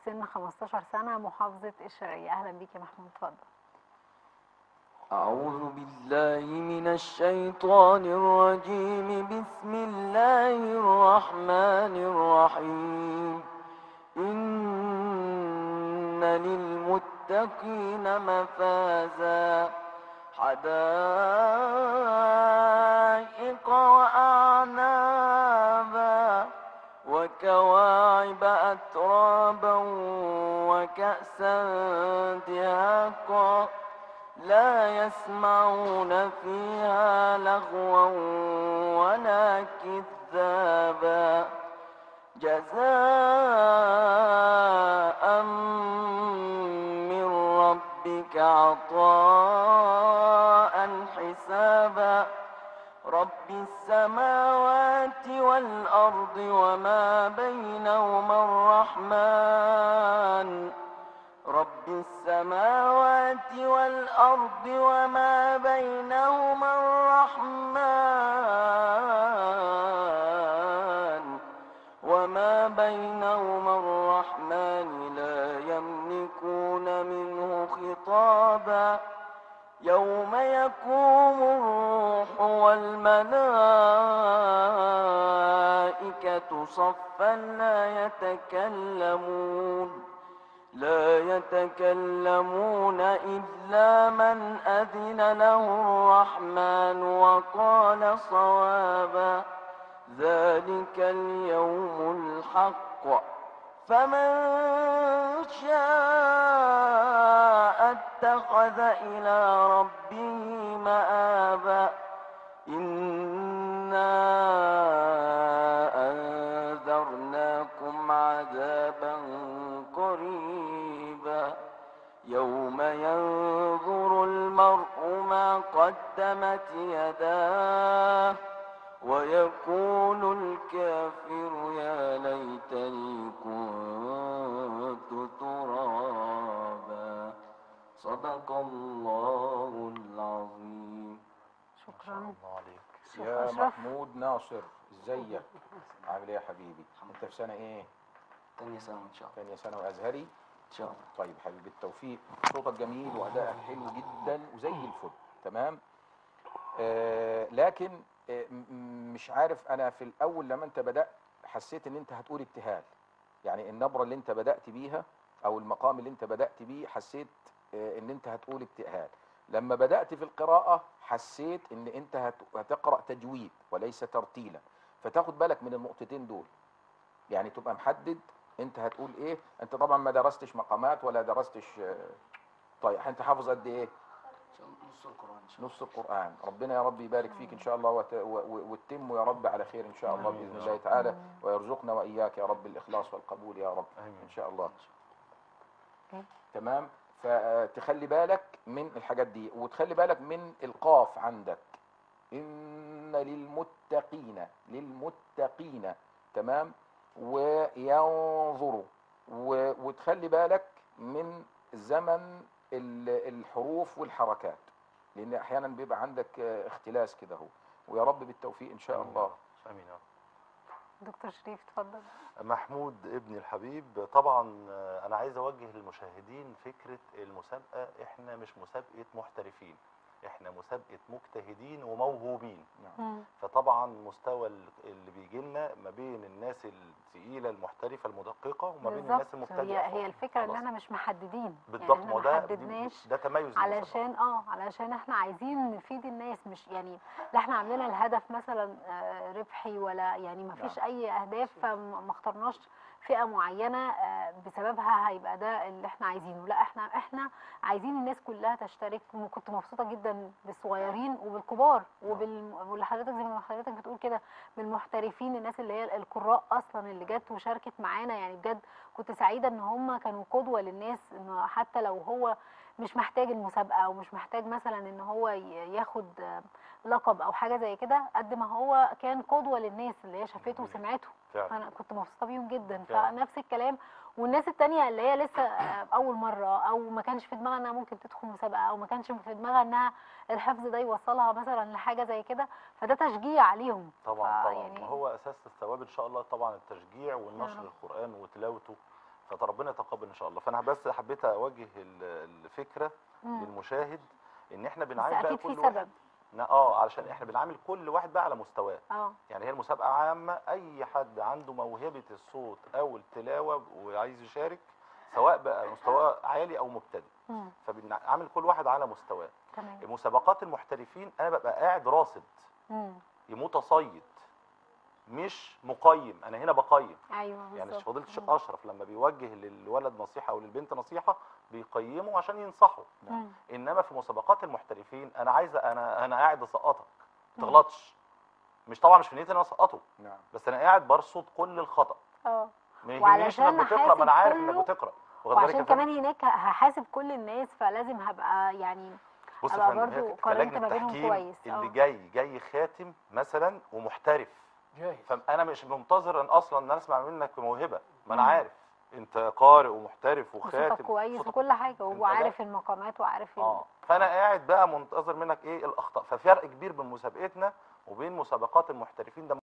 سن 15 سنة، محافظة الشرقية. أهلا بيك يا محمود، اتفضل. أعوذ بالله من الشيطان الرجيم. بسم الله الرحمن الرحيم. إن للمتقين مفازا، حدائق وأعنابا، وكواعب أترابا، وكأسا دهاقا، لا يسمعون فيها لغوا ولا كذابا، جزاء من ربك عطاء حسابا. رب السماوات والأرض وما بينهما الرحمن. رب السماوات والأرض وما بينهما الرحمن. لا يملكون منه خطابا. يوم يقوم الروح والملائكة صفا لا يتكلمون إلا من أذن له الرحمن وقال صوابا. ذلك اليوم الحق، فمن شاء اتخذ إلى ربه مآبا. إنا أنذرناكم عذابا قريبا، يوم ينظر المرء ما قدمت يداه، ويقول الكافر يا ليتني كنت ترابا. صدق الله العظيم. شكرا. الله عليك شكرا يا أشرف. محمود ناصر. ازيك؟ عامل ايه يا حبيبي؟ انت في سنة ايه؟ تانية سنة إن شاء الله. تانية سنة وازهري؟ إن شاء الله. طيب حبيبي بالتوفيق. صوتك جميل وأدائك حلو جدا وزي الفل، تمام. لكن مش عارف، أنا في الأول لما أنت بدأت حسيت إن أنت هتقول ابتهال، يعني النبرة اللي أنت بدأت بيها أو المقام اللي أنت بدأت بيه حسيت إن أنت هتقول ابتهال. لما بدأت في القراءة حسيت إن أنت هتقرأ تجويد وليس ترتيلا، فتاخد بالك من النقطتين دول، يعني تبقى محدد انت هتقول ايه. انت طبعا ما درستش مقامات ولا درستش. طيب انت حافظ قد ايه؟ نص القرآن إن شاء الله. نص القرآن. ربنا يا رب يبارك فيك ان شاء الله وتتم يا رب على خير ان شاء الله باذن الله تعالى، ويرزقنا واياك يا رب الاخلاص والقبول يا رب ان شاء الله. تمام. فتخلي بالك من الحاجات دي، وتخلي بالك من القاف عندك. ان للمتقين تمام. وينظروا وتخلي بالك من زمن الحروف والحركات، لان احيانا بيبقى عندك اختلاس كده اهو. ويا رب بالتوفيق ان شاء الله. امين يا رب. دكتور شريف اتفضل. محمود ابني الحبيب، طبعا انا عايز اوجه للمشاهدين فكرة المسابقة. احنا مش مسابقة محترفين، احنا مسابقة مجتهدين وموهوبين. فطبعا مستوى اللي بيجي لنا ما بين الناس الثقيله المحترفه المدققه وما بين الناس المبتدئه. هي الفكره ان احنا مش محددين بالضبط. يعني، ما احنا ما حددناش ده تميز علشان احنا عايزين نفيد الناس، مش يعني لا احنا عاملين الهدف مثلا ربحي ولا يعني ما فيش اي اهداف، فما اخترناش فئه معينه بسببها هيبقى ده اللي احنا عايزينه. لا احنا عايزين الناس كلها تشترك. وكنت مبسوطه جدا بالصغيرين وبالكبار واللي حضرتك زي ما حضرتك بتقول كده بالمحترفين، الناس اللي هي القراء اصلا اللي جت وشاركت معانا. يعني بجد كنت سعيده ان هم كانوا قدوه للناس، انه حتى لو هو مش محتاج المسابقه او مش محتاج مثلا ان هو ياخد لقب او حاجه زي كده، قد ما هو كان قدوه للناس اللي هي شافته وسمعته. فانا كنت مبسوطه بيهم جدا. فنفس الكلام. والناس التانية اللي هي لسه اول مره او ما كانش في دماغها انها ممكن تدخل مسابقه او ما كانش في دماغها انها الحفظ ده يوصلها مثلا لحاجه زي كده، فده تشجيع عليهم. طبعا يعني هو اساس الثواب ان شاء الله طبعا التشجيع والنشر القران وتلاوته. فربنا يتقبل ان شاء الله. فانا بس حبيت اوجه الفكره مم. للمشاهد ان احنا بس بنعامل بقى اكيد في كل واحد سبب. علشان احنا بنعامل كل واحد بقى على مستواه. يعني هي المسابقه عامه، اي حد عنده موهبه الصوت او التلاوه وعايز يشارك، سواء بقى مستواه عالي او مبتدئ، مم. فبنعامل كل واحد على مستواه. تمام. مسابقات المحترفين انا ببقى قاعد راصد، مم. متصيد مش مقيم، انا هنا بقيم. ايوه يعني بالظبط. فضيله الشيخ مم. اشرف لما بيوجه للولد نصيحه او للبنت نصيحه بيقيموا عشان ينصحوا. مم. انما في مسابقات المحترفين انا عايز، انا قاعد اسقطك ما مم. تغلطش. مش طبعا مش في نيتي ان انا اسقطه، نعم. بس انا قاعد برصد كل الخطا. اه ما يهمنيش وعلشان انك بتقرا، ما انا أحاسب عارف انك كله، بتقرا. واخد بالك يا وعشان فندم؟ كمان هناك هحاسب كل الناس، فلازم هبقى يعني بص يا ابقى فندم، برضو هي قارنت كلجنه ما بينهم تحكيم كويس. اللي جاي خاتم مثلا ومحترف، جاهز. فانا مش منتظر ان اصلا ان انا اسمع منك موهبه، ما انا مم. عارف انت قارئ ومحترف وصوتك وخاتم، كويس صوتك وكل حاجه، انت وعارف المقامات وعارف فانا قاعد بقى منتظر منك ايه الاخطاء. ففرق كبير بين مسابقتنا وبين مسابقات المحترفين ده.